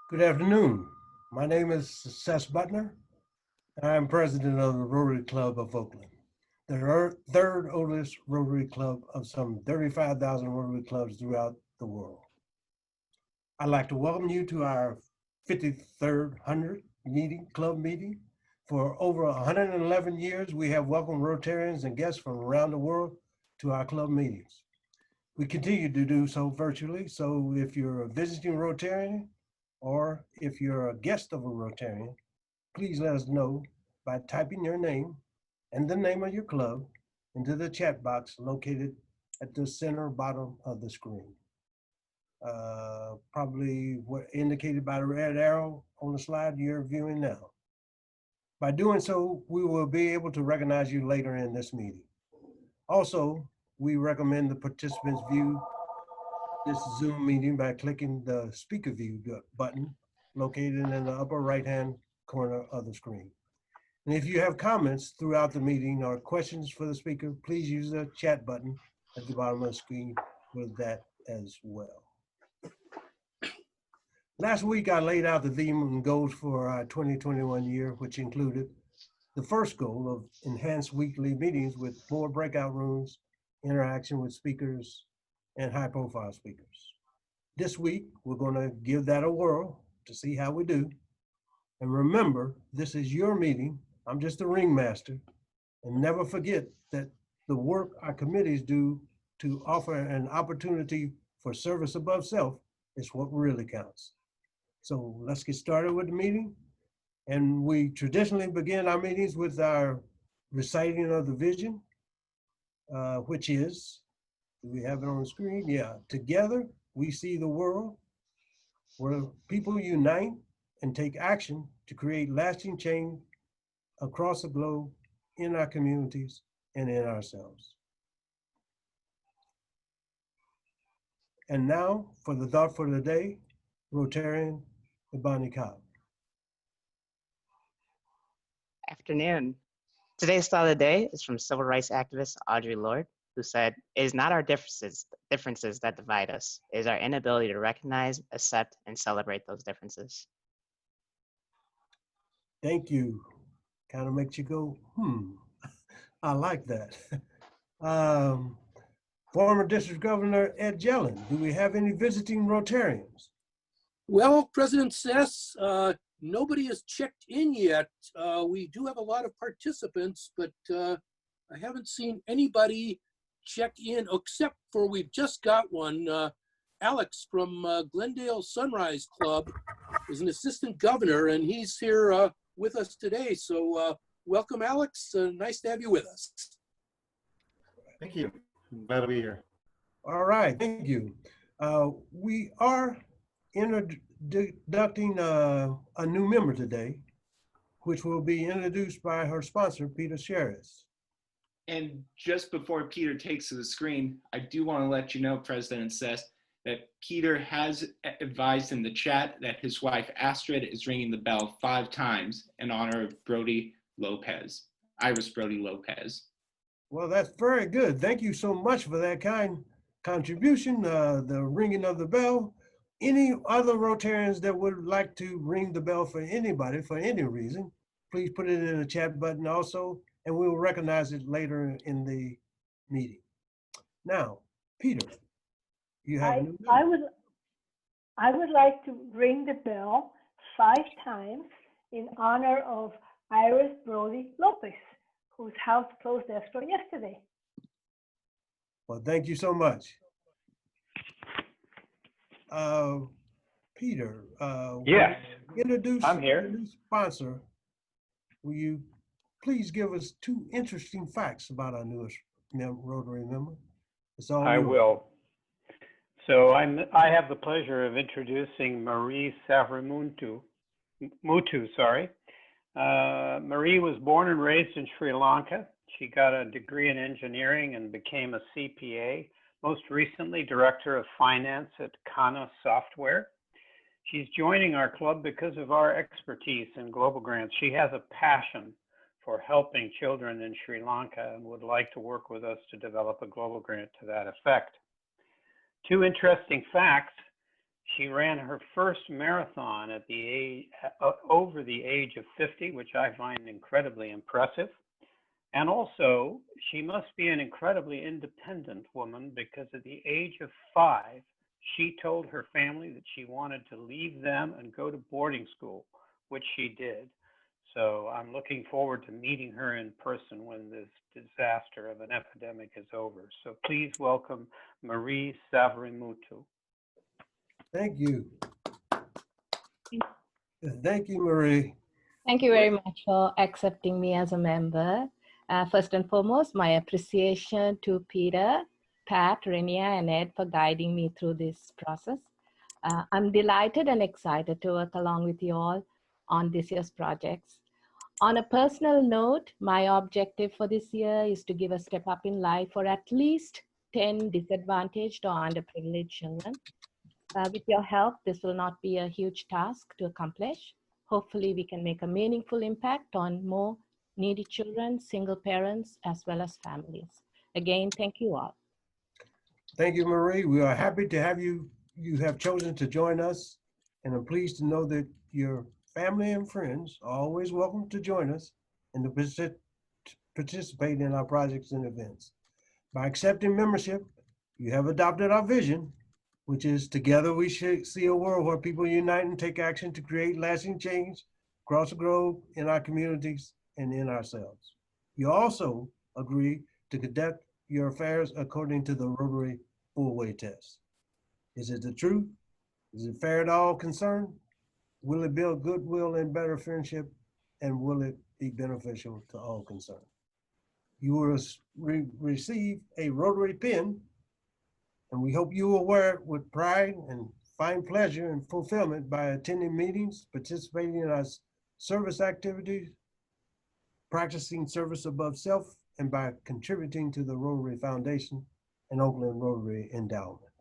Good afternoon. My name is Ces Butner, and I'm president of the Rotary Club of Oakland, the third oldest Rotary Club of some 35,000 Rotary clubs throughout the world. I'd like to welcome you to our 53rd club meeting. For over 111 years, we have welcomed Rotarians and guests from around the world to our club meetings. We continue to do so virtually, so if you're a visiting Rotarian or if you're a guest of a Rotarian, please let us know by typing your name and the name of your club into the chat box located at the center bottom of the screen. Probably what indicated by the red arrow on the slide you're viewing now. By doing so, we will be able to recognize you later in this meeting. Also, we recommend the participants view this Zoom meeting by clicking the speaker view button located in the upper right-hand corner of the screen. And if you have comments throughout the meeting or questions for the speaker, please use the chat button at the bottom of the screen for that as well. Last week, I laid out the theme and goals for our 2021 year, which included the first goal of enhanced weekly meetings with more breakout rooms, interaction with speakers, and high-profile speakers. This week, we're going to give that a whirl to see how we do. And remember, this is your meeting. I'm just a ringmaster. And never forget that the work our committees do to offer an opportunity for service above self is what really counts. So let's get started with the meeting. And we traditionally begin our meetings with our reciting of the vision, which is, do we have it on the screen? Yeah, together we see the world where people unite and take action to create lasting change across the globe, in our communities, and in ourselves. And now for the thought for the day, Rotarian Ibani Cobb. Afternoon. Today's thought of the day is from civil rights activist Audre Lorde, who said, "It is not our differences that divide us. It is our inability to recognize, accept, and celebrate those differences." Thank you. Kind of makes you go, I like that. Former District Governor Ed Jelen, do we have any visiting Rotarians? Well, President Ces, nobody has checked in yet. We do have a lot of participants, but I haven't seen anybody check in, except for we've just got one. Alex from Glendale Sunrise Club is an assistant governor, and he's here with us today. So welcome, Alex. Nice to have you with us. Thank you. I'm glad to be here. All right, thank you. We are introducing a new member today, which will be introduced by her sponsor, Peter Sherris. And just before Peter takes to the screen, I do want to let you know, President Ces, that Peter has advised in the chat that his wife Astrid is ringing the bell 5 times in honor of Brody Lopez, Iris Brody Lopez. Well, that's very good. Thank you so much for that kind contribution, the ringing of the bell. Any other Rotarians that would like to ring the bell for anybody, for any reason, please put it in the chat button also, and we will recognize it later in the meeting. Now, Peter, you have I would like to ring the bell 5 times in honor of Iris Brody Lopez, whose house closed escrow yesterday. Well, thank you so much. Peter, yes, introduce I'm here. Your new sponsor. Will you please give us 2 interesting facts about our newest Rotary member? It's all I yours. will. So I have the pleasure of introducing Maria Saverimuthu. Marie was born and raised in Sri Lanka. She got a degree in engineering and became a CPA, most recently Director of Finance at Kana Software. She's joining our club because of our expertise in global grants. She has a passion for helping children in Sri Lanka and would like to work with us to develop a global grant to that effect. 2 interesting facts. She ran her first marathon at the age, over the age of 50, which I find incredibly impressive. And also, she must be an incredibly independent woman because at the age of 5, she told her family that she wanted to leave them and go to boarding school, which she did. So I'm looking forward to meeting her in person when this disaster of an epidemic is over. So please welcome Maria Saverimuthu. Thank you. Thank you, Marie. Thank you very much for accepting me as a member. First and foremost, my appreciation to Peter, Pat, Renia, and Ed for guiding me through this process. I'm delighted and excited to work along with you all on this year's projects. On a personal note, my objective for this year is to give a step up in life for at least 10 disadvantaged or underprivileged children. With your help, this will not be a huge task to accomplish. Hopefully, we can make a meaningful impact on more needy children, single parents, as well as families. Again, thank you all. Thank you, Marie. We are happy to have you. You have chosen to join us, and I'm pleased to know that your family and friends are always welcome to join us and to participate in our projects and events. By accepting membership, you have adopted our vision, which is together we should see a world where people unite and take action to create lasting change across the globe, in our communities, and in ourselves. You also agree to conduct your affairs according to the Rotary four-way test. Is it the truth? Is it fair to all concerned? Will it build goodwill and better friendship? And will it be beneficial to all concerned? You will receive a Rotary pin, and we hope you will wear it with pride and find pleasure and fulfillment by attending meetings, participating in our service activities, practicing service above self, and by contributing to the Rotary Foundation and Oakland Rotary Endowment.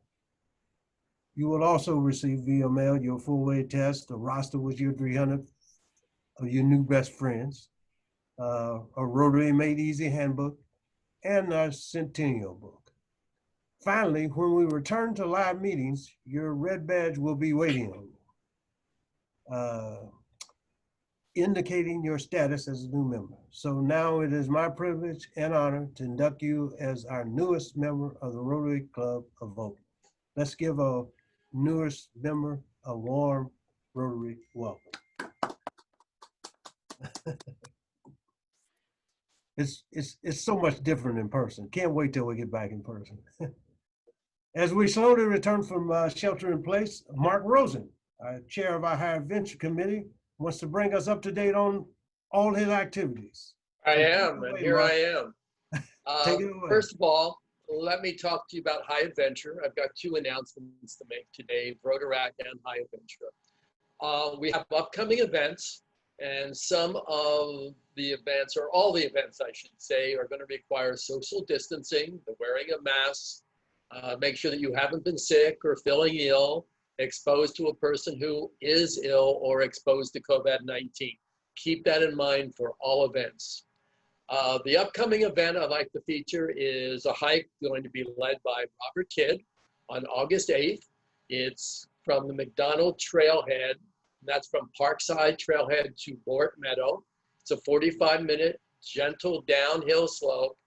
You will also receive via mail your full-way test, a roster with your 300 of your new best friends, a Rotary Made Easy handbook, and our Centennial book. Finally, when we return to live meetings, your red badge will be waiting on you, indicating your status as a new member. So now it is my privilege and honor to induct you as our newest member of the Rotary Club of Oakland. Let's give our newest member a warm Rotary welcome. It's so much different in person. Can't wait till we get back in person. As we slowly return from shelter in place, Mark Rosen, chair of our Higher Venture Committee, wants to bring us up to date on all his activities. I am, and here I am. Take it away. First of all, let me talk to you about High Adventure. I've got 2 announcements to make today, Rotaract and High Adventure. We have upcoming events, and some of the events, or all the events I should say, are going to require social distancing, the wearing of masks, make sure that you haven't been sick or feeling ill, exposed to a person who is ill or exposed to COVID-19. Keep that in mind for all events. The upcoming event I'd like to feature is a hike going to be led by Robert Kidd on August 8th. It's from the McDonald Trailhead. That's from Parkside Trailhead to Bort Meadow. It's a 45-minute gentle downhill slope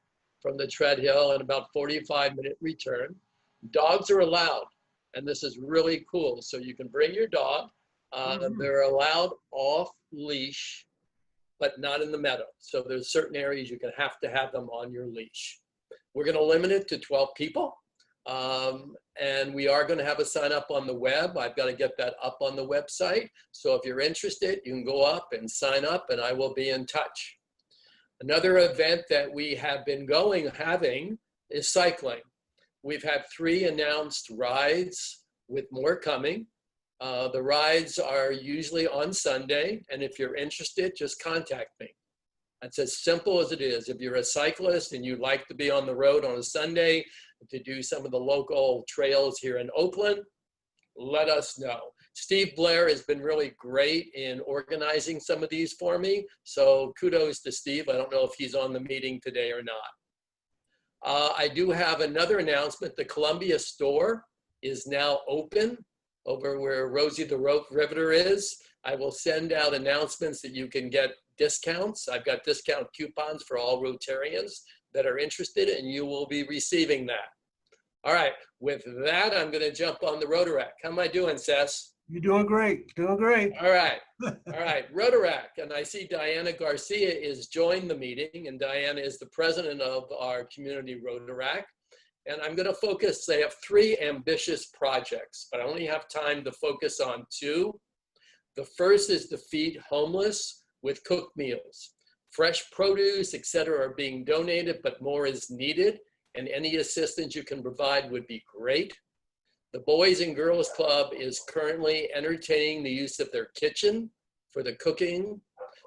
from the tread hill and about 45-minute return. Dogs are allowed, and this is really cool. So you can bring your dog. They're allowed off leash, but not in the meadow. So there's certain areas you can have to have them on your leash. We're gonna limit it to 12 people. And we are gonna have a sign up on the web. I've gotta get that up on the website. So if you're interested, you can go up and sign up and I will be in touch. Another event that we have been having is cycling. We've had 3 announced rides with more coming. The rides are usually on Sunday, and if you're interested, just contact me. It's as simple as it is. If you're a cyclist and you'd like to be on the road on a Sunday to do some of the local trails here in Oakland, let us know. Steve Blair has been really great in organizing some of these for me, so kudos to Steve. I don't know if he's on the meeting today or not. I do have another announcement. The Columbia store is now open. over where Rosie the Rope Riveter is. I will send out announcements that you can get discounts. I've got discount coupons for all Rotarians that are interested, and you will be receiving that. All right, with that, I'm going to jump on the Rotaract. How am I doing, Ces? You're doing great, doing great. All right, Rotaract. And I see Diana Garcia is joined the meeting, and Diana is the president of our community Rotaract. And I'm going to focus, they have 3 ambitious projects, but I only have time to focus on 2. The first is to feed homeless with cooked meals. Fresh produce, etc., are being donated, but more is needed, and any assistance you can provide would be great. The Boys and Girls Club is currently entertaining the use of their kitchen for the cooking.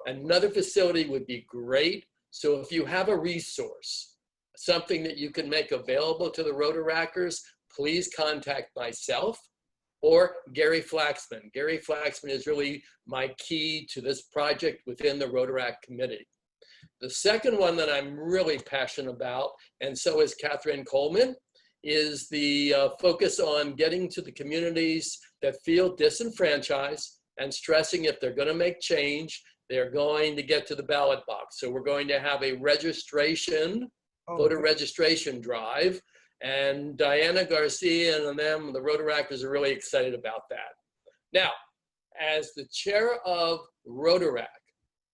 Another facility would be great. So if you have a resource, something that you can make available to the Rotarackers, please contact myself or Gary Flaxman. Gary Flaxman is really my key to this project within the Rotaract committee. The second one that I'm really passionate about, and so is Catherine Coleman, is the focus on getting to the communities that feel disenfranchised and stressing if they're going to make change, they're going to get to the ballot box. So we're going to have a registration, voter registration drive, and Diana Garcia and them, the Rotaraactors, are really excited about that. Now, as the chair of Rotaract,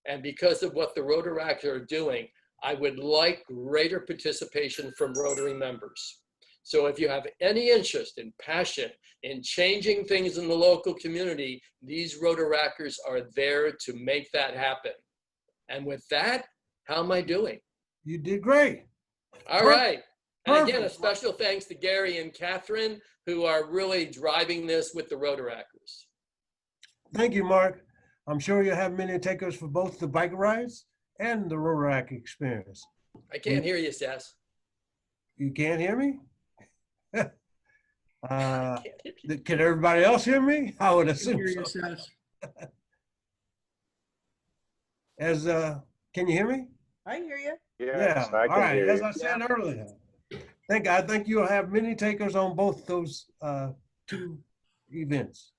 and because of what the Rotaract are doing, I would like greater participation from Rotary members. So if you have any interest and passion in changing things in the local community, these Rotarackers are there to make that happen. And with that, how am I doing? You did great. All right. And again, a special thanks to Gary and Catherine, who are really driving this with the Rotarackers. Thank you, Mark. I'm sure you'll have many takers for both the bike rides and the Rotaract experience. I can't hear you, Sass. You can't hear me? Can everybody else hear me? I would assume so. Can you hear me? I hear you. Yes, yeah. I All right. hear As you. I said earlier, I think you'll have many takers on both those 2 events.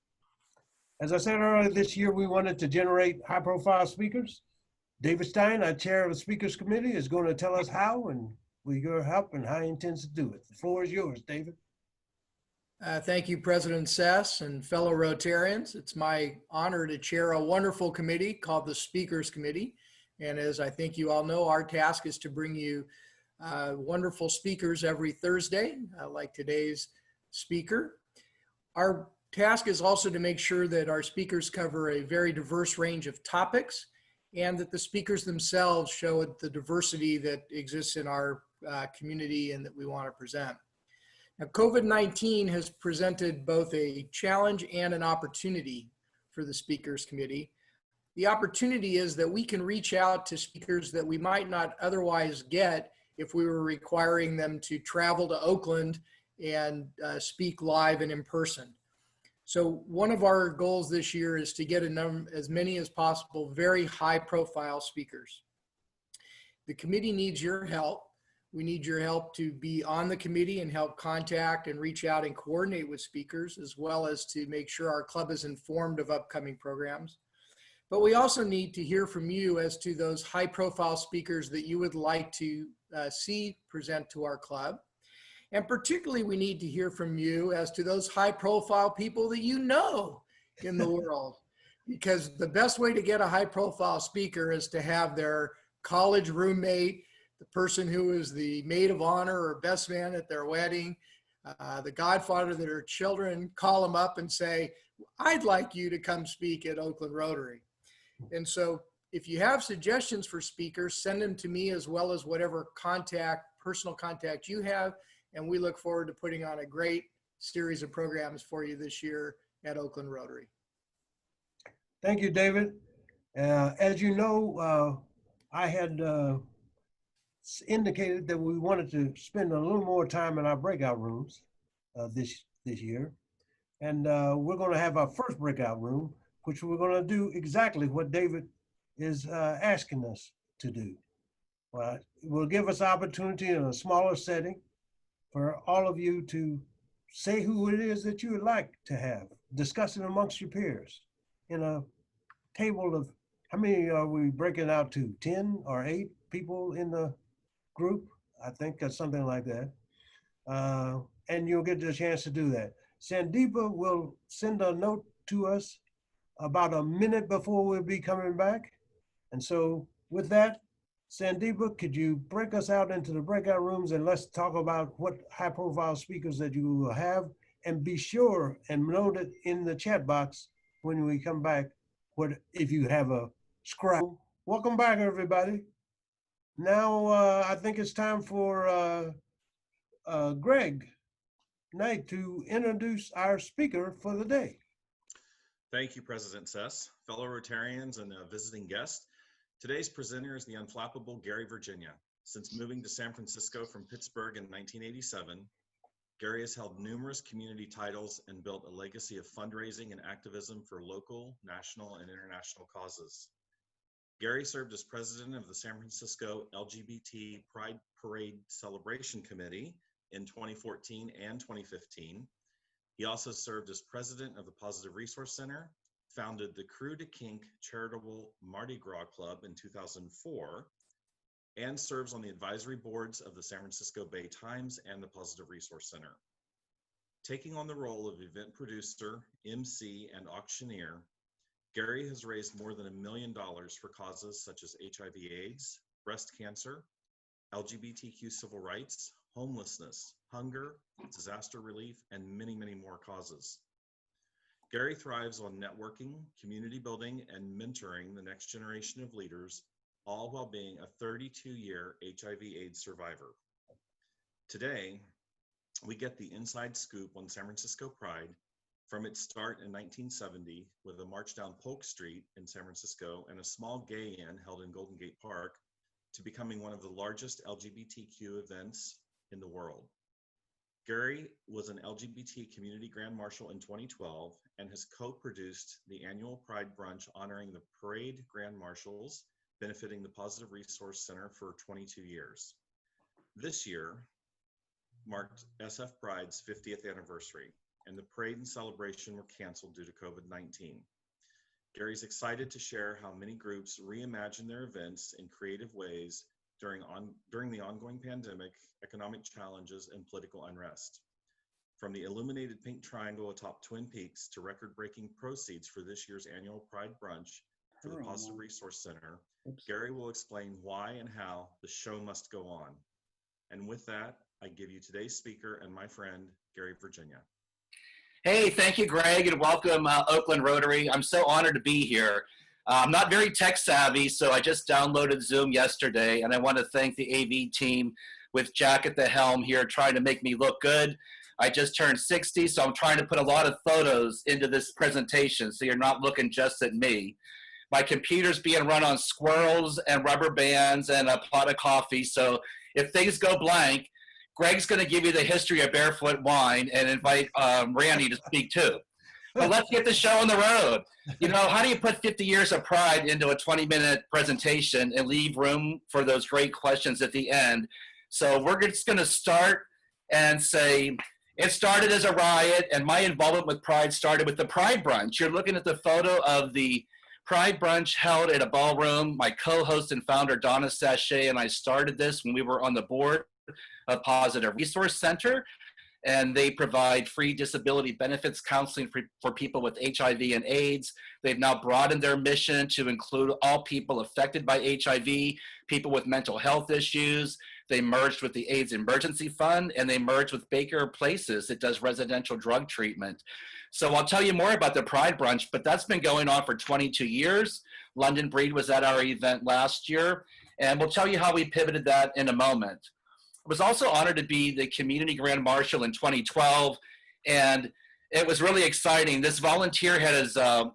As I said earlier, this year we wanted to generate high-profile speakers. David Stein, our chair of the Speakers Committee, is going to tell us how, and with your help, and how he intends to do it. The floor is yours, David. Thank you, President Ces and fellow Rotarians. It's my honor to chair a wonderful committee called the Speakers Committee. And as I think you all know, our task is to bring you wonderful speakers every Thursday, like today's speaker. Our task is also to make sure that our speakers cover a very diverse range of topics and that the speakers themselves show the diversity that exists in our community and that we want to present. Now, COVID-19 has presented both a challenge and an opportunity for the Speakers Committee. The opportunity is that we can reach out to speakers that we might not otherwise get if we were requiring them to travel to Oakland and speak live and in person. So one of our goals this year is to get as many as possible very high profile speakers. The committee needs your help. We need your help to be on the committee and help contact and reach out and coordinate with speakers, as well as to make sure our club is informed of upcoming programs. But we also need to hear from you as to those high profile speakers that you would like to see present to our club. And particularly, we need to hear from you as to those high profile people that you know in the world, because the best way to get a high profile speaker is to have their college roommate, the person who is the maid of honor or best man at their wedding, the godfather of their children, call them up and say, I'd like you to come speak at Oakland Rotary. And so if you have suggestions for speakers, send them to me, as well as whatever personal contact you have. And we look forward to putting on a great series of programs for you this year at Oakland Rotary. Thank you, David. As you know, I had indicated that we wanted to spend a little more time in our breakout rooms this year. And we're going to have our first breakout room, which we're going to do exactly what David is asking us to do. It will give us opportunity in a smaller setting for all of you to say who it is that you would like to have discuss it amongst your peers in a table of, how many are we breaking out to? 10 or 8 people in the group? I think that's something like that. And you'll get the chance to do that. Sandeepa will send a note to us about a minute before we'll be coming back. And so with that, Sandeepa, could you break us out into the breakout rooms and let's talk about what high profile speakers that you will have, and be sure and note it in the chat box when we come back, what if you have a scrap. Welcome back, everybody. Now, I think it's time for Greg Knight to introduce our speaker for the day. Thank you, President Ces, fellow Rotarians and visiting guests. Today's presenter is the unflappable Gary Virginia. Since moving to San Francisco from Pittsburgh in 1987, Gary has held numerous community titles and built a legacy of fundraising and activism for local, national, and international causes. Gary served as president of the San Francisco LGBT Pride Parade Celebration Committee in 2014 and 2015. He also served as president of the Positive Resource Center, founded the Crew to Kink Charitable Mardi Gras Club in 2004, and serves on the advisory boards of the San Francisco Bay Times and the Positive Resource Center. Taking on the role of event producer, MC, and auctioneer, Gary has raised more than $1 million for causes such as HIV/AIDS, breast cancer, LGBTQ civil rights, homelessness, hunger, disaster relief, and many, many more causes. Gary thrives on networking, community building, and mentoring the next generation of leaders, all while being a 32-year HIV/AIDS survivor. Today, we get the inside scoop on San Francisco Pride from its start in 1970 with a march down Polk Street in San Francisco and a small gay inn held in Golden Gate Park to becoming one of the largest LGBTQ events in the world. Gary was an LGBT Community Grand Marshal in 2012 and has co-produced the Annual Pride Brunch honoring the Parade Grand Marshals, benefiting the Positive Resource Center for 22 years. This year marked SF Pride's 50th anniversary, and the parade and celebration were canceled due to COVID-19. Gary's excited to share how many groups reimagine their events in creative ways during the ongoing pandemic, economic challenges, and political unrest. From the illuminated pink triangle atop Twin Peaks to record-breaking proceeds for this year's annual Pride Brunch for the Positive Resource Center, Gary will explain why and how the show must go on. And with that, I give you today's speaker and my friend, Gary Virginia. Hey, thank you, Greg, and welcome Oakland Rotary. I'm so honored to be here. I'm not very tech savvy, so I just downloaded Zoom yesterday, and I want to thank the AV team with Jack at the helm here trying to make me look good. I just turned 60, so I'm trying to put a lot of photos into this presentation, so you're not looking just at me. My computer's being run on squirrels and rubber bands and a pot of coffee, so if things go blank, Greg's going to give you the history of barefoot wine and invite Randy to speak too. But let's get the show on the road. You know, how do you put 50 years of Pride into a 20-minute presentation and leave room for those great questions at the end? So we're just going to start and say, it started as a riot, and my involvement with Pride started with the Pride Brunch. You're looking at the photo of the Pride Brunch held at a ballroom. My co-host and founder, Donna Sachet, and I started this when we were on the board of Positive Resource Center, and they provide free disability benefits counseling for people with HIV and AIDS. They've now broadened their mission to include all people affected by HIV, people with mental health issues. They merged with the AIDS Emergency Fund, and they merged with Baker Places that does residential drug treatment. So I'll tell you more about the Pride Brunch, but that's been going on for 22 years. London Breed was at our event last year, and we'll tell you how we pivoted that in a moment. I was also honored to be the Community Grand Marshal in 2012, and it was really exciting. This volunteer had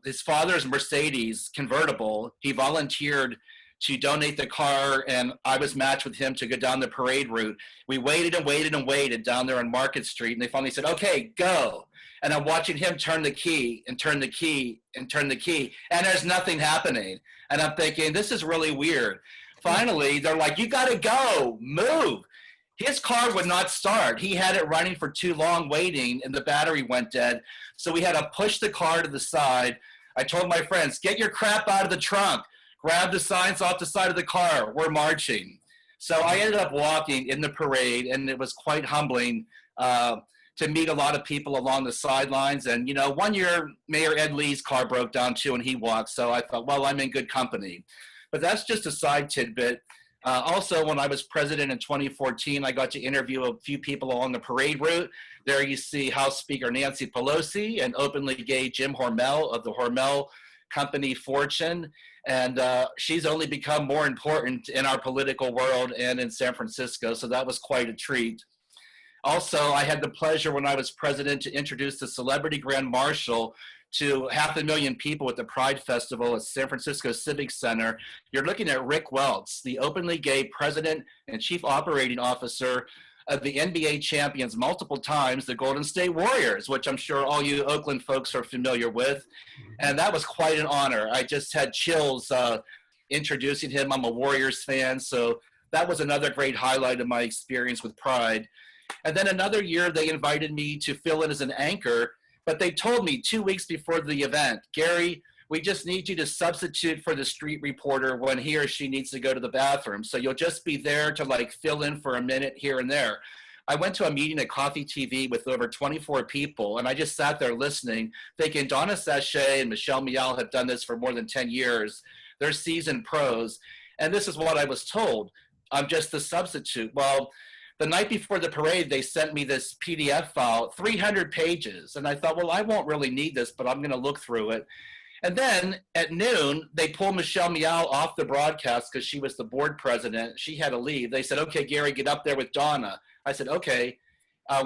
his father's Mercedes convertible. He volunteered to donate the car, and I was matched with him to go down the parade route. We waited and waited and waited down there on Market Street, and they finally said, okay, go. And I'm watching him turn the key and turn the key and turn the key, and there's nothing happening. And I'm thinking, this is really weird. Finally, they're like, you gotta go, move. his car would not start. He had it running for too long waiting and the battery went dead. So we had to push the car to the side. I told my friends, get your crap out of the trunk. Grab the signs off the side of the car. We're marching. So I ended up walking in the parade, and it was quite humbling to meet a lot of people along the sidelines. And, you know, one year Mayor Ed Lee's car broke down too, and he walked. So I thought, well, I'm in good company. But that's just a side tidbit. Also, when I was president in 2014, I got to interview a few people along the parade route. There you see House Speaker Nancy Pelosi and openly gay Jim Hormel of the Hormel company Fortune. And she's only become more important in our political world and in San Francisco. So that was quite a treat. Also, I had the pleasure when I was president to introduce the Celebrity Grand Marshal to 500,000 people at the Pride Festival at San Francisco Civic Center. You're looking at Rick Welts, the openly gay president and chief operating officer of the NBA champions multiple times, the Golden State Warriors, which I'm sure all you Oakland folks are familiar with. And that was quite an honor. I just had chills introducing him. I'm a Warriors fan, so that was another great highlight of my experience with Pride. And then another year, they invited me to fill in as an anchor, but they told me 2 weeks before the event, Gary, we just need you to substitute for the street reporter when he or she needs to go to the bathroom. So you'll just be there to like fill in for a minute here and there. I went to a meeting at Coffee TV with over 24 people, and I just sat there listening, thinking Donna Sachet and Michelle Mial have done this for more than 10 years. They're seasoned pros. And this is what I was told. I'm just the substitute. Well, the night before the parade, they sent me this PDF file, 300 pages. And I thought, well, I won't really need this, but I'm going to look through it. And then at noon, they pulled Michelle Mial off the broadcast because she was the board president. She had to leave. They said, okay, Gary, get up there with Donna. I said, okay,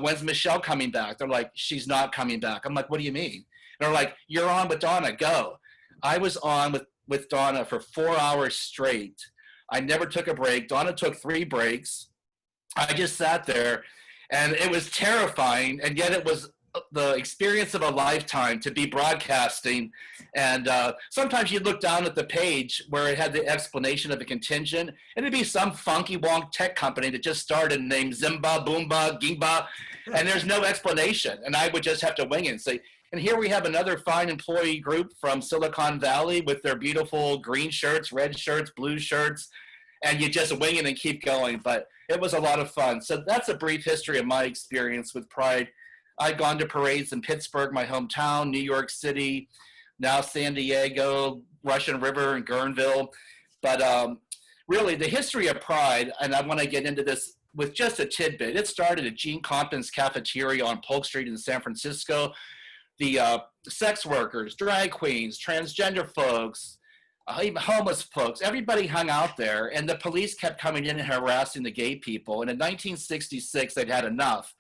when's Michelle coming back? They're like, she's not coming back. I'm like, what do you mean? They're like, you're on with Donna, go. I was on with Donna for 4 hours straight. I never took a break. Donna took 3 breaks. I just sat there, and it was terrifying, and yet it was the experience of a lifetime to be broadcasting. And sometimes you look down at the page where it had the explanation of the contingent, and it'd be some funky wonk tech company that just started named Zimba, Boomba, Gimba, and there's no explanation. And I would just have to wing it and say, and here we have another fine employee group from Silicon Valley with their beautiful green shirts, red shirts, blue shirts, and you just wing it and keep going. But it was a lot of fun. So that's a brief history of my experience with Pride. I've gone to parades in Pittsburgh, my hometown, New York City, now San Diego, Russian River, and Guerneville. But really, the history of Pride, and I want to get into this with just a tidbit. It started at Gene Compton's cafeteria on Polk Street in San Francisco. The sex workers, drag queens, transgender folks, even homeless folks, everybody hung out there, and the police kept coming in and harassing the gay people. And in 1966, they'd had enough.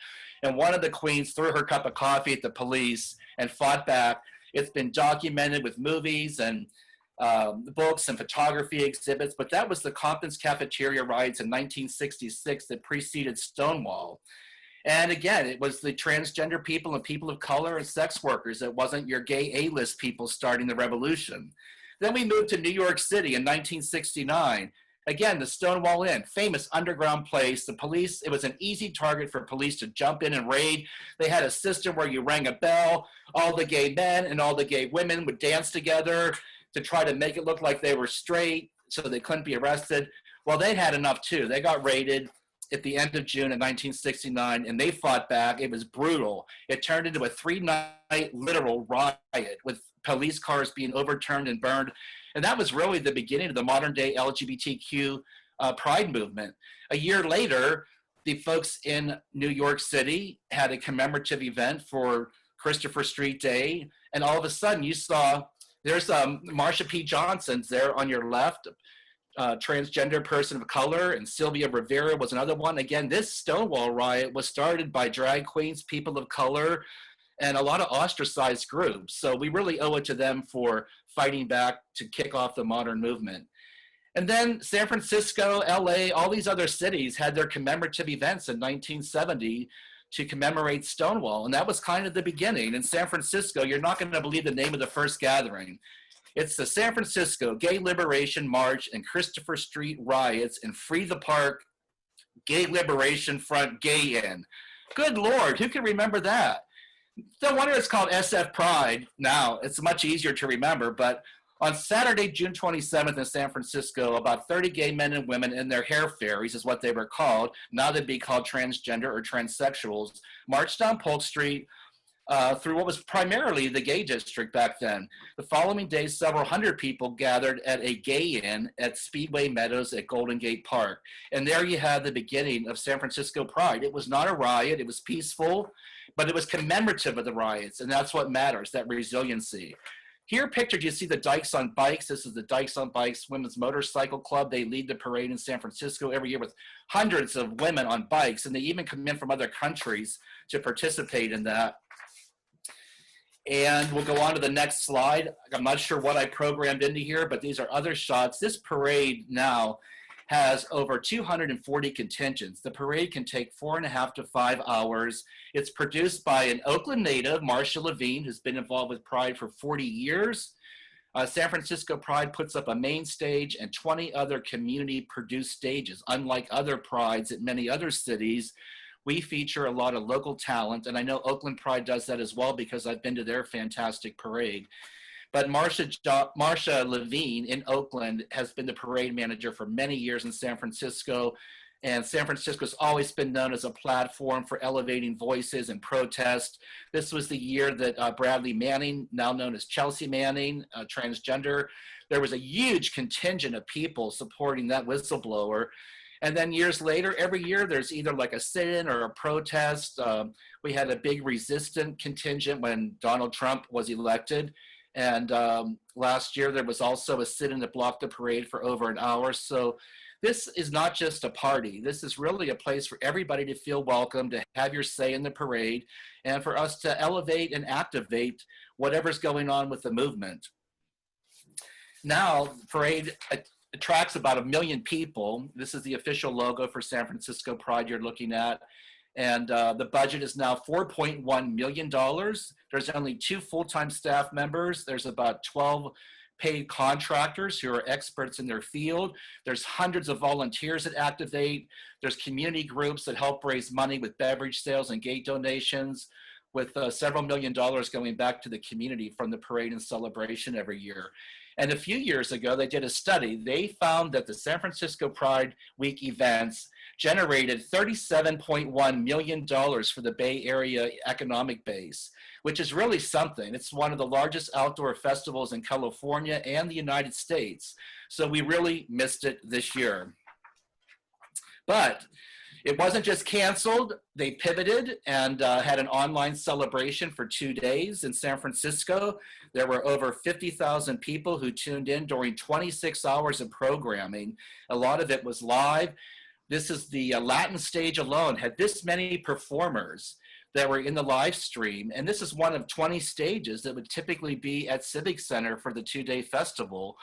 And one of the queens threw her cup of coffee at the police and fought back. It's been documented with movies and books and photography exhibits, but that was the Compton's cafeteria riots in 1966 that preceded Stonewall. And again, it was the transgender people and people of color and sex workers. It wasn't your gay A-list people starting the revolution. Then we moved to New York City in 1969. Again, the Stonewall Inn, famous underground place. The police, it was an easy target for police to jump in and raid. They had a system where you rang a bell. All the gay men and all the gay women would dance together to try to make it look like they were straight so they couldn't be arrested. Well, they had enough too. They got raided at the end of June of 1969, and they fought back. It was brutal. It turned into a 3-night literal riot with police cars being overturned and burned. And that was really the beginning of the modern day LGBTQ pride movement. A year later, the folks in New York City had a commemorative event for Christopher Street Day. And all of a sudden you saw, there's Marsha P. Johnson's there on your left, transgender person of color, and Sylvia Rivera was another one. Again, this Stonewall riot was started by drag queens, people of color, and a lot of ostracized groups. So we really owe it to them for fighting back to kick off the modern movement. And then San Francisco, LA, all these other cities had their commemorative events in 1970 to commemorate Stonewall. And that was kind of the beginning. In San Francisco, you're not going to believe the name of the first gathering. It's the San Francisco Gay Liberation March and Christopher Street Riots and Free the Park Gay Liberation Front Gay Inn. Good Lord, who can remember that? No wonder it's called SF Pride now. It's much easier to remember, but on Saturday, June 27th in San Francisco, about 30 gay men and women in their hair fairies is what they were called. Now they'd be called transgender or transsexuals, marched down Polk Street through what was primarily the gay district back then. The following day, several hundred people gathered at a gay inn at Speedway Meadows at Golden Gate Park. And there you have the beginning of San Francisco Pride. It was not a riot, it was peaceful, but it was commemorative of the riots, and that's what matters, that resiliency. Here pictured, you see the Dykes on Bikes. This is the Dykes on Bikes Women's Motorcycle Club. They lead the parade in San Francisco every year with hundreds of women on bikes, and they even come in from other countries to participate in that. And we'll go on to the next slide. I'm not sure what I programmed into here, but these are other shots. This parade now has over 240 contingents. The parade can take 4.5 to 5 hours. It's produced by an Oakland native, Marsha Levine, who's been involved with Pride for 40 years. San Francisco Pride puts up a main stage and 20 other community-produced stages. Unlike other prides at many other cities, we feature a lot of local talent, and I know Oakland Pride does that as well because I've been to their fantastic parade. But Marsha Levine in Oakland has been the parade manager for many years in San Francisco, and San Francisco's always been known as a platform for elevating voices and protest. This was the year that Bradley Manning, now known as Chelsea Manning, transgender, there was a huge contingent of people supporting that whistleblower. And then years later, every year, there's either like a sit-in or a protest. We had a big resistant contingent when Donald Trump was elected. And last year, there was also a sit-in that blocked the parade for over an hour. So this is not just a party. This is really a place for everybody to feel welcome, to have your say in the parade, and for us to elevate and activate whatever's going on with the movement. Now, the parade attracts about 1 million people. This is the official logo for San Francisco Pride you're looking at. And the budget is now $4.1 million. There's only 2 full-time staff members. There's about 12 paid contractors who are experts in their field. There's hundreds of volunteers that activate. There's community groups that help raise money with beverage sales and gate donations, with several $1 million going back to the community from the parade and celebration every year. And a few years ago, they did a study. They found that the San Francisco Pride Week events generated $37.1 million for the Bay Area economic base, which is really something. It's one of the largest outdoor festivals in California and the United States. So we really missed it this year. But it wasn't just canceled. They pivoted and had an online celebration for 2 days in San Francisco. There were over 50,000 people who tuned in during 26 hours of programming. A lot of it was live. This is the Latin stage alone, had this many performers that were in the live stream. And this is one of 20 stages that would typically be at Civic Center for the 2-day festival.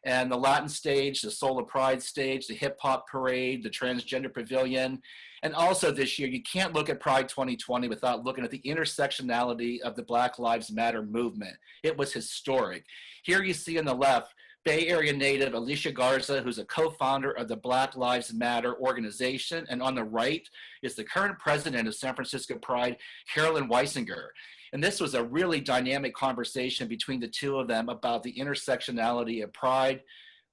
And the Latin stage, the Soul of Pride stage, the hip hop parade, the transgender pavilion. And also this year, you can't look at Pride 2020 without looking at the intersectionality of the Black Lives Matter movement. It was historic. Here you see on the left, Bay Area native Alicia Garza, who's a co-founder of the Black Lives Matter organization. And on the right is the current president of San Francisco Pride, Carolyn Weisinger. And this was a really dynamic conversation between the two of them about the intersectionality of Pride,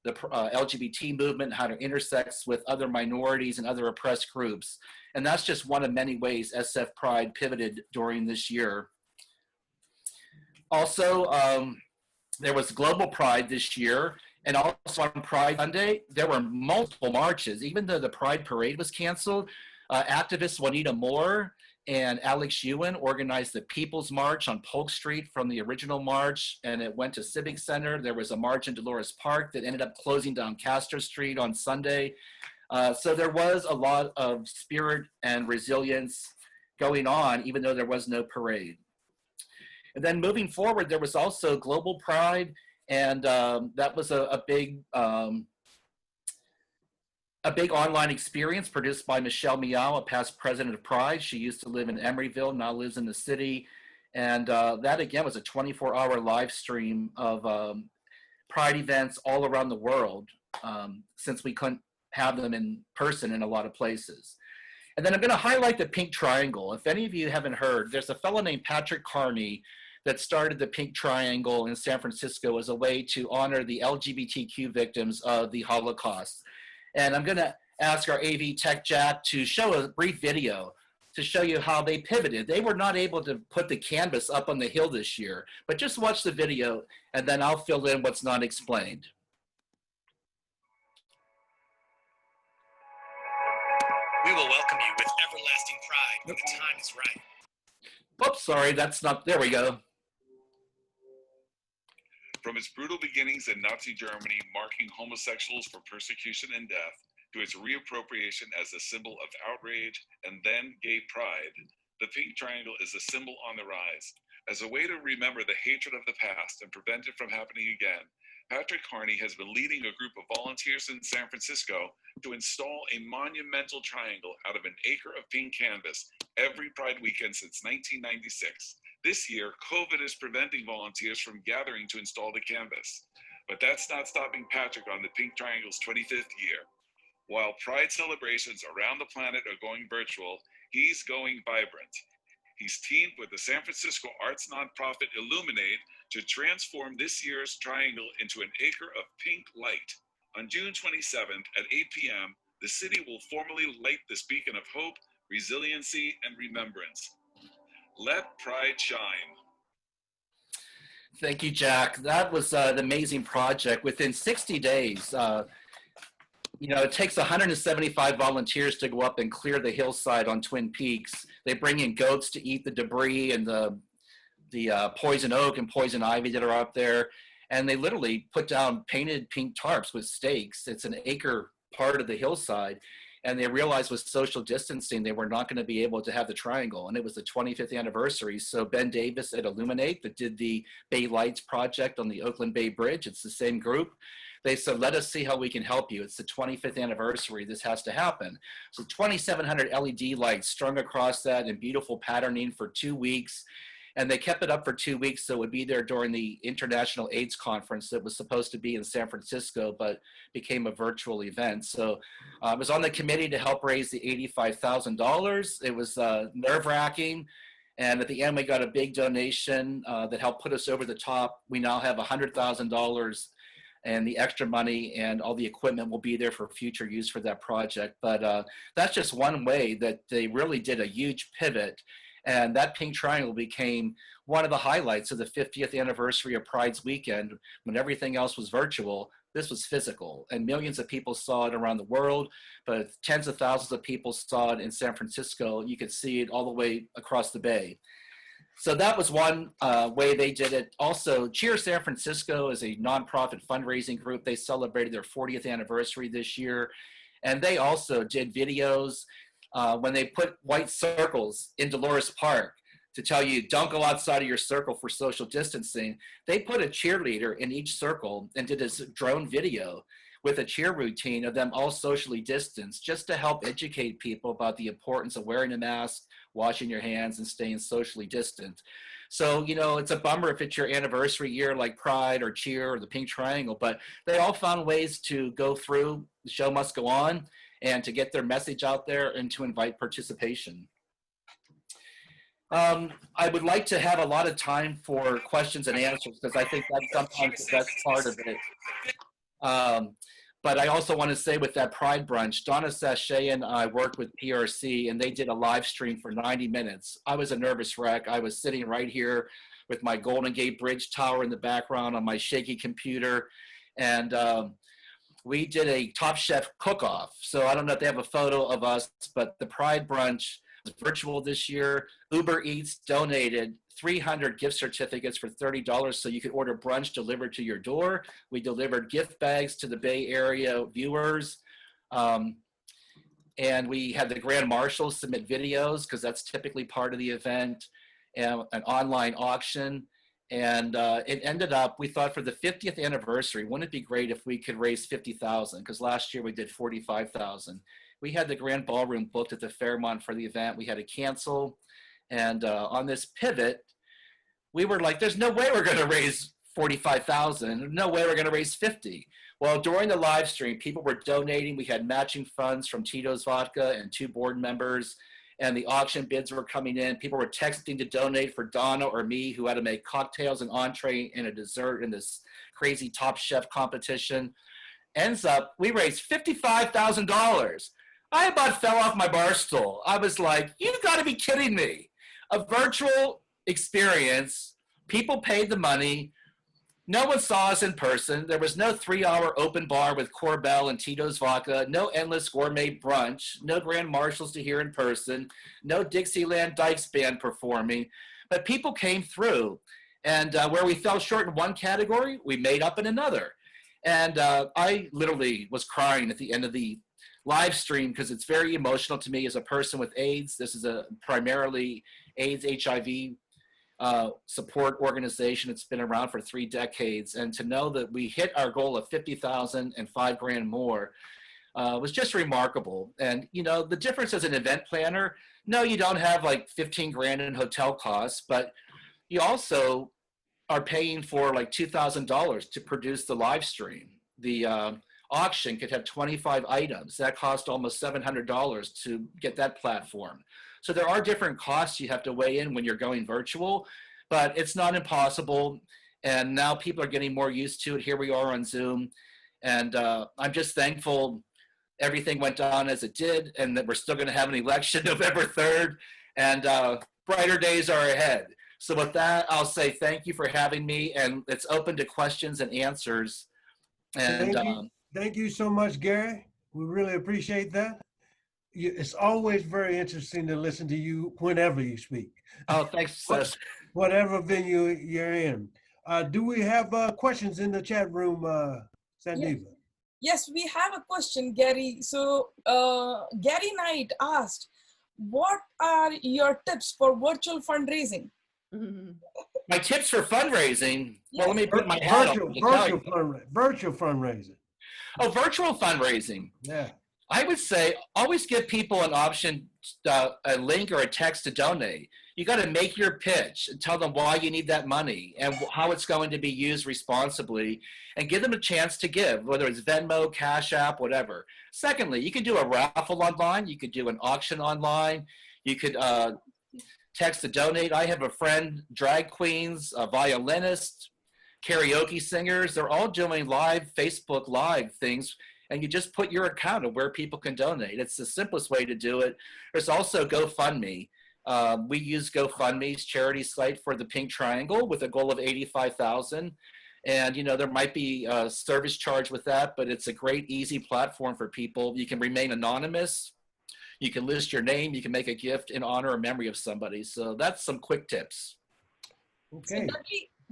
the LGBT movement, how it intersects with other minorities and other oppressed groups. And that's just one of many ways SF Pride pivoted during this year. Also, there was Global Pride this year, and also on Pride Sunday, there were multiple marches. Even though the Pride Parade was canceled, activist Juanita Moore and Alex Ewan organized the People's March on Polk Street from the original march, and it went to Civic Center. There was a march in Dolores Park that ended up closing down Castro Street on Sunday. So there was a lot of spirit and resilience going on, even though there was no parade. And then moving forward, there was also Global Pride, and that was a big online experience produced by Michelle Miao, a past president of Pride. She used to live in Emeryville, now lives in the city. And that, again, was a 24-hour live stream of Pride events all around the world, since we couldn't have them in person in a lot of places. And then I'm going to highlight the Pink Triangle. If any of you haven't heard, there's a fellow named Patrick Carney that started the Pink Triangle in San Francisco as a way to honor the LGBTQ victims of the Holocaust. And I'm going to ask our AV Tech Jack to show a brief video to show you how they pivoted. They were not able to put the canvas up on the hill this year, but just watch the video and then I'll fill in what's not explained. We will welcome you with everlasting pride when the time is right. Oops, sorry, that's not, there we go. From its brutal beginnings in Nazi Germany, marking homosexuals for persecution and death, to its reappropriation as a symbol of outrage and then gay pride, the Pink Triangle is a symbol on the rise. As a way to remember the hatred of the past and prevent it from happening again, Patrick Carney has been leading a group of volunteers in San Francisco to install a monumental triangle out of an acre of pink canvas every Pride weekend since 1996. This year, COVID is preventing volunteers from gathering to install the canvas. But that's not stopping Patrick on the Pink Triangle's 25th year. While Pride celebrations around the planet are going virtual, he's going vibrant. He's teamed with the San Francisco arts nonprofit Illuminate to transform this year's triangle into an acre of pink light. On June 27th at 8 p.m., the city will formally light this beacon of hope, resiliency, and remembrance. Let Pride shine. Thank you, Jack. That was an amazing project. Within 60 days, you know, it takes 175 volunteers to go up and clear the hillside on Twin Peaks. They bring in goats to eat the debris and the poison oak and poison ivy that are up there. And they literally put down painted pink tarps with stakes. It's an acre part of the hillside. And they realized with social distancing, they were not going to be able to have the triangle. And it was the 25th anniversary. So Ben Davis at Illuminate that did the Bay Lights project on the Oakland Bay Bridge, it's the same group. They said, let us see how we can help you. It's the 25th anniversary. This has to happen. So 2,700 LED lights strung across that in beautiful patterning for 2 weeks. And they kept it up for 2 weeks, so it would be there during the International AIDS Conference that was supposed to be in San Francisco, but became a virtual event. So I was on the committee to help raise the $85,000. It was nerve-wracking. And at the end, we got a big donation that helped put us over the top. We now have $100,000 and the extra money and all the equipment will be there for future use for that project. But that's just one way that they really did a huge pivot. And that Pink Triangle became one of the highlights of the 50th anniversary of Pride's weekend. When everything else was virtual, this was physical. And millions of people saw it around the world, but tens of thousands of people saw it in San Francisco. You could see it all the way across the bay. So that was one way they did it. Also, Cheer San Francisco is a nonprofit fundraising group. They celebrated their 40th anniversary this year. And they also did videos when they put white circles in Dolores Park to tell you don't go outside of your circle for social distancing. They put a cheerleader in each circle and did a drone video with a cheer routine of them all socially distanced just to help educate people about the importance of wearing a mask, washing your hands, and staying socially distant. So, you know, it's a bummer if it's your anniversary year like Pride or Cheer or the Pink Triangle, but they all found ways to go through, the show must go on, and to get their message out there and to invite participation. I would like to have a lot of time for questions and answers because I think that's sometimes the best part of it. But I also want to say with that Pride Brunch, Donna Sachet and I worked with PRC and they did a live stream for 90 minutes. I was a nervous wreck. I was sitting right here with my Golden Gate Bridge Tower in the background on my shaky computer. And we did a Top Chef cook-off. So I don't know if they have a photo of us, but the Pride Brunch was virtual this year. Uber Eats donated 300 gift certificates for $30 so you could order brunch delivered to your door. We delivered gift bags to the Bay Area viewers. And we had the Grand Marshal submit videos because that's typically part of the event, and an online auction. And it ended up, we thought for the 50th anniversary, wouldn't it be great if we could raise $50,000? Because last year we did $45,000. We had the Grand Ballroom booked at the Fairmont for the event. We had to cancel. And on this pivot, we were like, there's no way we're going to raise $45,000. No way we're going to raise $50,000. Well, during the live stream, people were donating. We had matching funds from Tito's Vodka and 2 board members, and the auction bids were coming in. People were texting to donate for Donna or me, who had to make cocktails and entree and a dessert in this crazy Top Chef competition. Ends up, we raised $55,000. I about fell off my bar stool. I was like, you've got to be kidding me. A virtual experience, people paid the money. No one saw us in person. There was no 3-hour open bar with Corbel and Tito's Vodka, no endless gourmet brunch, no grand marshals to hear in person, no Dixieland Dykes band performing, but people came through. And where we fell short in one category, we made up in another. And I literally was crying at the end of the live stream because it's very emotional to me as a person with AIDS. This is a primarily AIDS, HIV support organization. It's been around for 3 decades. And to know that we hit our goal of 50,000 and $5,000 more was just remarkable. And, you know, the difference as an event planner, no, you don't have like 15 grand in hotel costs, but you also are paying for like $2,000 to produce the live stream. The auction could have 25 items. That cost almost $700 to get that platform. So there are different costs you have to weigh in when you're going virtual, but it's not impossible. And now people are getting more used to it. Here we are on Zoom. And I'm just thankful everything went on as it did, and that we're still going to have an election November 3rd, and brighter days are ahead. So with that, I'll say thank you for having me, and it's open to questions and answers. And thank you so much, Gary. We really appreciate that. It's always very interesting to listen to you whenever you speak. Oh, thanks, Ces. Whatever venue you're in. Do we have questions in the chat room, Sandeeva? Yes, we have a question, Gary. So Gary Knight asked, what are your tips for virtual fundraising? My tips for fundraising? Yes. Well, let me put my hat on. Virtual fundraising. Oh, virtual fundraising. Yeah. I would say always give people an option, a link or a text to donate. You got to make your pitch and tell them why you need that money and how it's going to be used responsibly, and give them a chance to give, whether it's Venmo, Cash App, whatever. Secondly, you can do a raffle online. You could do an auction online. You could text to donate. I have a friend, drag queens, violinists, karaoke singers. They're all doing live Facebook Live things. And you just put your account of where people can donate. It's the simplest way to do it. There's also GoFundMe. We use GoFundMe's charity site for the Pink Triangle with a goal of 85,000. And, you know, there might be a service charge with that, but it's a great, easy platform for people. You can remain anonymous. You can list your name. You can make a gift in honor or memory of somebody. So that's some quick tips. Okay. So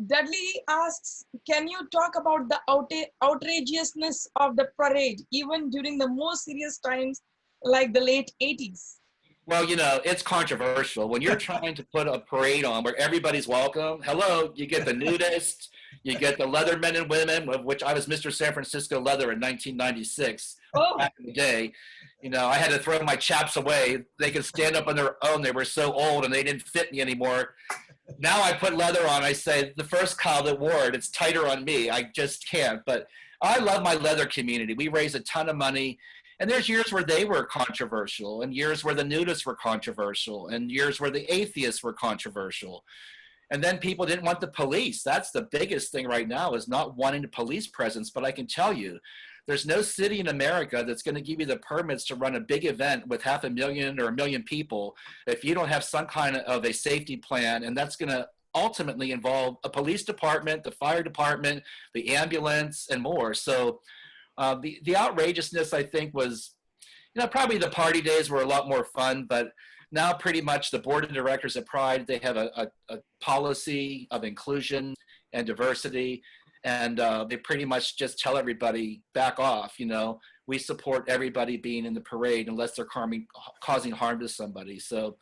Dudley asks, can you talk about the outrageousness of the parade, even during the most serious times like the late 80s? Well, you know, it's controversial. When you're trying to put a parade on where everybody's welcome, hello, you get the nudists, you get the leather men and women, of which I was Mr. San Francisco Leather in 1996, back in the day. You know, I had to throw my chaps away. They could stand up on their own. They were so old and they didn't fit me anymore. Now I put leather on. I say, the first cow that wore it, it's tighter on me. I just can't. But I love my leather community. We raise a ton of money. And there's years where they were controversial, and years where the nudists were controversial, and years where the atheists were controversial. And then people didn't want the police. That's the biggest thing right now, is not wanting a police presence. But I can tell you, there's no city in America that's going to give you the permits to run a big event with 500,000 or 1 million people if you don't have some kind of a safety plan. And that's going to ultimately involve a police department, the fire department, the ambulance, and more. So the outrageousness, I think, was, you know, probably the party days were a lot more fun, but now pretty much the board of directors at Pride, they have a policy of inclusion and diversity. And they pretty much just tell everybody, back off, you know, we support everybody being in the parade unless they're causing harm to somebody. So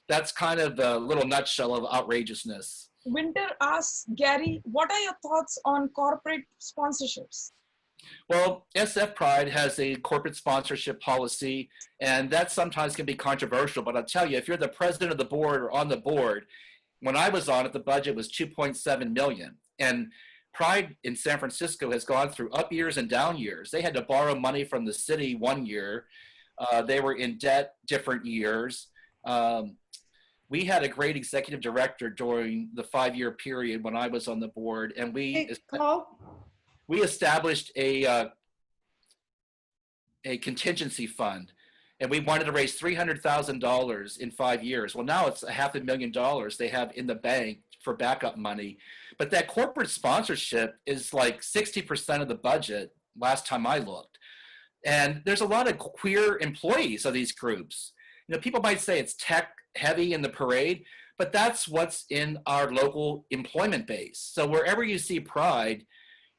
that's kind of the little nutshell of outrageousness. Winter asks, Gary, what are your thoughts on corporate sponsorships? Well, SF Pride has a corporate sponsorship policy, and that sometimes can be controversial. But I'll tell you, if you're the president of the board or on the board, when I was on it, the budget was $2.7 million. And Pride in San Francisco has gone through up years and down years. They had to borrow money from the city one year. They were in debt different years. We had a great executive director during the 5-year period when I was on the board, and we established a contingency fund, and we wanted to raise $300,000 in 5 years. Well, now it's $500,000 they have in the bank for backup money. But that corporate sponsorship is like 60% of the budget last time I looked. And there's a lot of queer employees of these groups. You know, people might say it's tech heavy in the parade, but that's what's in our local employment base. So wherever you see Pride,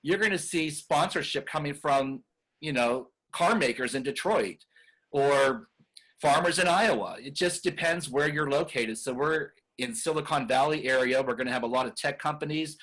you're going to see sponsorship coming from, you know, car makers in Detroit or farmers in Iowa. It just depends where you're located. So we're in Silicon Valley area. We're going to have a lot of tech companies.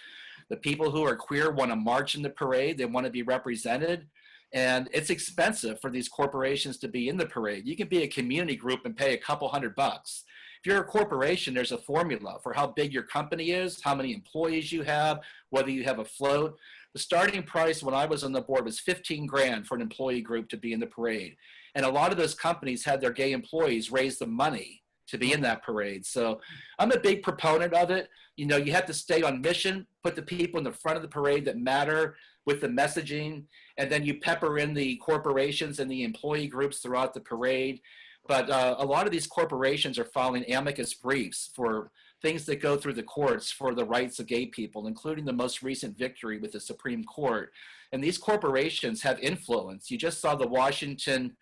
The people who are queer want to march in the parade. They want to be represented. And it's expensive for these corporations to be in the parade. You can be a community group and pay a couple $100. If you're a corporation, there's a formula for how big your company is, how many employees you have, whether you have a float. The starting price when I was on the board was $15,000 for an employee group to be in the parade. And a lot of those companies had their gay employees raise the money to be in that parade. So I'm a big proponent of it. You know, you have to stay on mission, put the people in the front of the parade that matter with the messaging, and then you pepper in the corporations and the employee groups throughout the parade. But a lot of these corporations are filing amicus briefs for things that go through the courts for the rights of gay people, including the most recent victory with the Supreme Court. And these corporations have influence. You just saw the Washington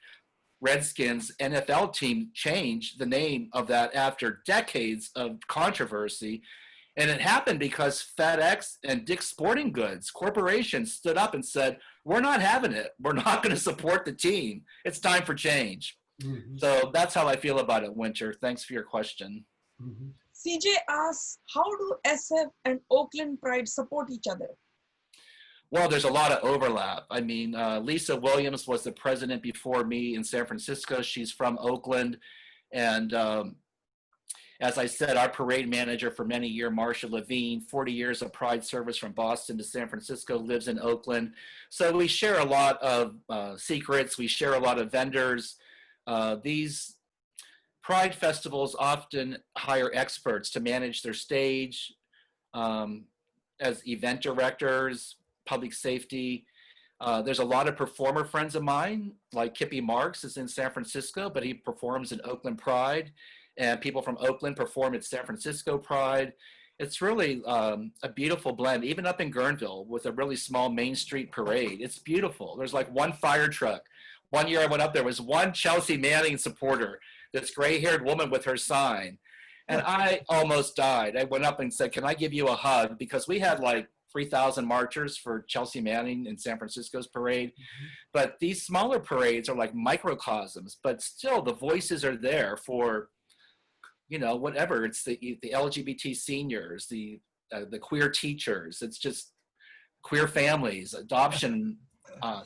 Redskins NFL team change the name of that after decades of controversy. And it happened because FedEx and Dick's Sporting Goods corporations stood up and said, we're not having it. We're not going to support the team. It's time for change. Mm-hmm. So that's how I feel about it, Winter. Thanks for your question. Mm-hmm. CJ asks, how do SF and Oakland Pride support each other? Well, there's a lot of overlap. I mean, Lisa Williams was the president before me in San Francisco. She's from Oakland. And as I said, our parade manager for many years, Marsha Levine, 40 years of Pride service from Boston to San Francisco, lives in Oakland. So we share a lot of secrets. We share a lot of vendors. These Pride festivals often hire experts to manage their stage as event directors, public safety. There's a lot of performer friends of mine, like Kippy Marks is in San Francisco, but he performs in Oakland Pride, and people from Oakland perform at San Francisco Pride. It's really a beautiful blend, even up in Guerneville with a really small Main Street parade. It's beautiful. There's like one fire truck. One year I went up, there was one Chelsea Manning supporter, this gray-haired woman with her sign. And I almost died. I went up and said, can I give you a hug? Because we had like 3,000 marchers for Chelsea Manning in San Francisco's parade. Mm-hmm. But these smaller parades are like microcosms, but still the voices are there for, you know, whatever. It's the LGBT seniors, the queer teachers. It's just queer families, adoption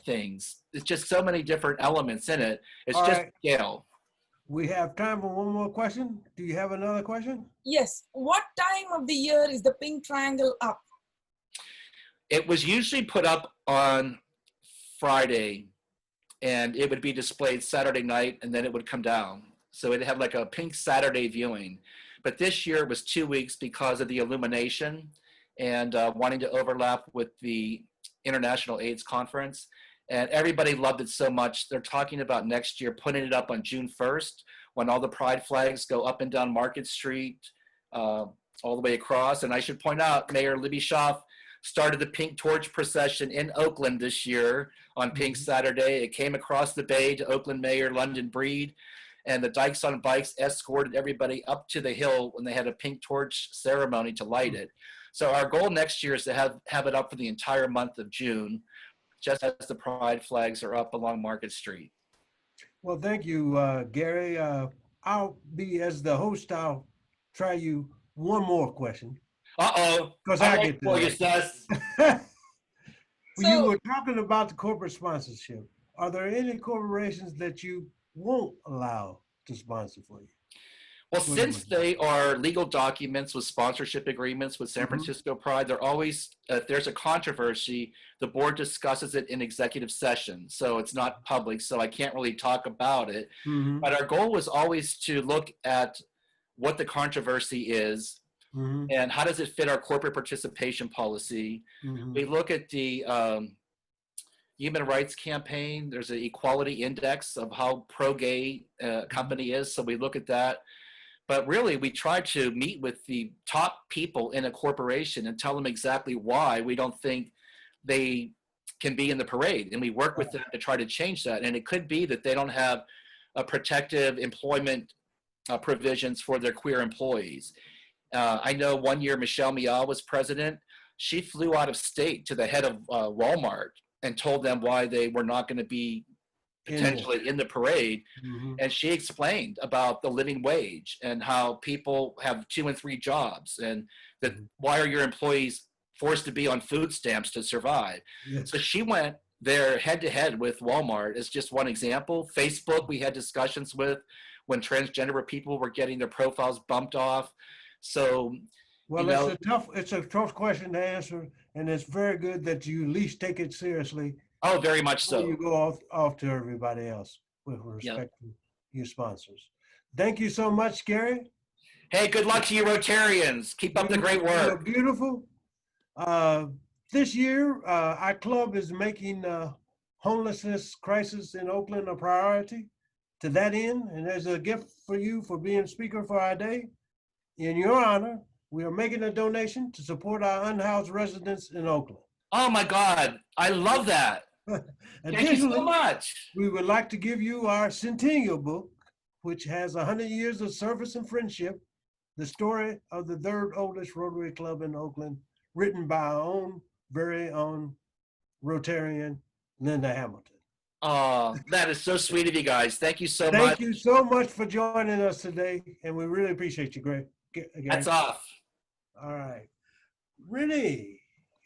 things. It's just so many different elements in it. It's all just right. Scale. We have time for one more question. Do you have another question? Yes. What time of the year is the pink triangle up? It was usually put up on Friday, and it would be displayed Saturday night, and then it would come down. So it had like a pink Saturday viewing. But this year it was 2 weeks because of the illumination and wanting to overlap with the International AIDS Conference. And everybody loved it so much. They're talking about next year putting it up on June 1st when all the Pride flags go up and down Market Street, all the way across. And I should point out, Mayor Libby Schaaf started the Pink Torch procession in Oakland this year on Pink Saturday. It came across the bay to Oakland Mayor London Breed, and the Dykes on Bikes escorted everybody up to the hill when they had a Pink Torch ceremony to light it. So our goal next year is to have it up for the entire month of June, just as the Pride flags are up along Market Street. Well, thank you, Gary. I'll be, as the host, I'll try you one more question. Uh-oh. Because I get this. You were talking about the corporate sponsorship. Are there any corporations that you won't allow to sponsor for you? Well, since they are legal documents with sponsorship agreements with San Francisco Pride, they're always, if there's a controversy, the board discusses it in executive session. So it's not public, so I can't really talk about it. But our goal was always to look at what the controversy is and how does it fit our corporate participation policy. We look at the Human Rights Campaign. There's an equality index of how pro-gay company is. So we look at that. But really, we try to meet with the top people in a corporation and tell them exactly why we don't think they can be in the parade. And we work with them to try to change that. And it could be that they don't have a protective employment provisions for their queer employees. I know one year Michelle Miah was president. She flew out of state to the head of Walmart and told them why they were not going to be potentially in the parade. And she explained about the living wage and how people have 2 and 3 jobs, and that why are your employees forced to be on food stamps to survive? So she went there head to head with Walmart as just one example. Facebook, we had discussions with when transgender people were getting their profiles bumped off. So, well, it's a tough question to answer, and it's very good that you at least take it seriously. Oh, very much so. You go off to everybody else with respect to your sponsors. Thank you so much, Gary. Hey, good luck to you Rotarians. Keep up the great work. You're beautiful. This year, our club is making homelessness crisis in Oakland a priority. To that end, and there's a gift for you for being speaker for our day. In your honor, we are making a donation to support our unhoused residents in Oakland. Oh my God, I love that. Thank you so much. We would like to give you our centennial book, which has 100 years of service and friendship, the story of the 3rd oldest Rotary Club in Oakland, written by our own very own Rotarian, Linda Hamilton. Oh, that is so sweet of you guys. Thank you so much. Thank you so much for joining us today, and we really appreciate you, Greg. That's off. All right. Renee,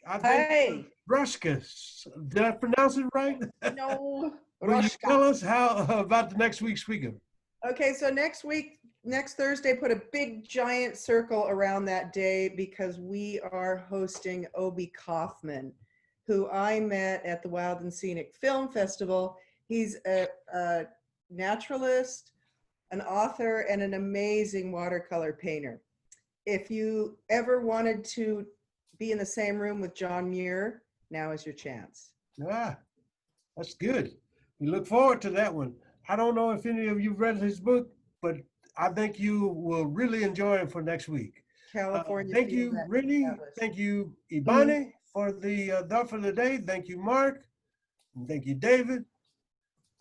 I think Brushkas. Did I pronounce it right? No. Will you tell us how about the next week's speaker? Okay, so next Thursday, put a big giant circle around that day because we are hosting Obi Kaufman, who I met at the Wild and Scenic Film Festival. He's a naturalist, an author, and an amazing watercolor painter. If you ever wanted to be in the same room with John Muir, now is your chance. Ah, that's good. We look forward to that one. I don't know if any of you read his book, but I think you will really enjoy it for next week. California. Thank you, Renee. Thank you, Ibani, for the thought for the day. Thank you, Mark. And thank you, David.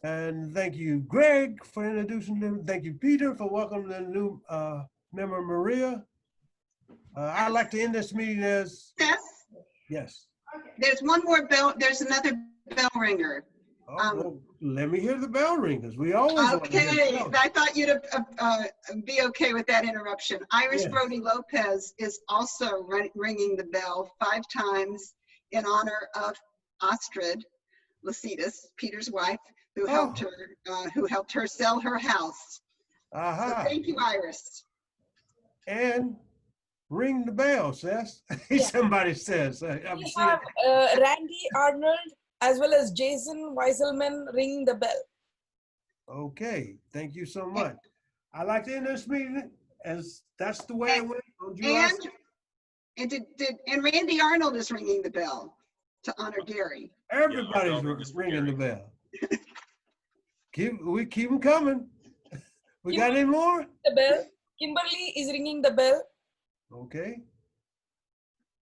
And thank you, Greg, for introducing them. Thank you, Peter, for welcoming the new member, Maria. I'd like to end this meeting as... Yes. There's one more bell. There's another bell ringer. Well, let me hear the bell ring, because we always okay. I thought you'd be okay with that interruption. Iris Brody Lopez is also ringing the bell 5 times in honor of Astrid Lacitus, Peter's wife, who helped her sell her house. So thank you, Iris. And ring the bell, Seth. Somebody says. We have Randy Arnold as well as Jason Weiselman ringing the bell. Okay, thank you so much. I'd like to end this meeting as that's the way it went on July. And Randy Arnold is ringing the bell to honor Gary. Everybody's ringing the bell. We keep them coming. We got any more? The bell. Kimberly is ringing the bell. Okay.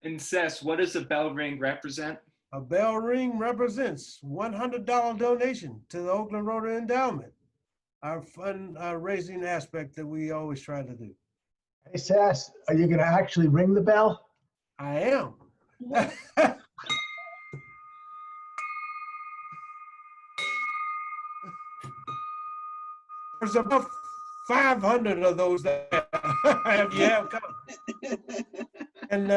And Ces, what does a bell ring represent? A bell ring represents $100 donation to the Oakland Rotary Endowment, our fundraising aspect that we always try to do. Hey, Sass, are you going to actually ring the bell? I am. There's about 500 of those that you have come. And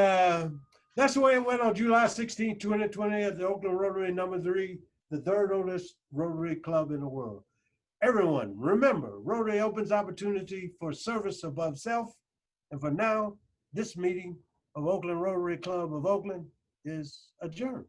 that's the way it went on July 16, 2020 at the Oakland Rotary #3, the 3rd oldest Rotary Club in the world. Everyone, remember, Rotary opens opportunity for service above self. And for now, this meeting of Oakland Rotary Club of Oakland is adjourned.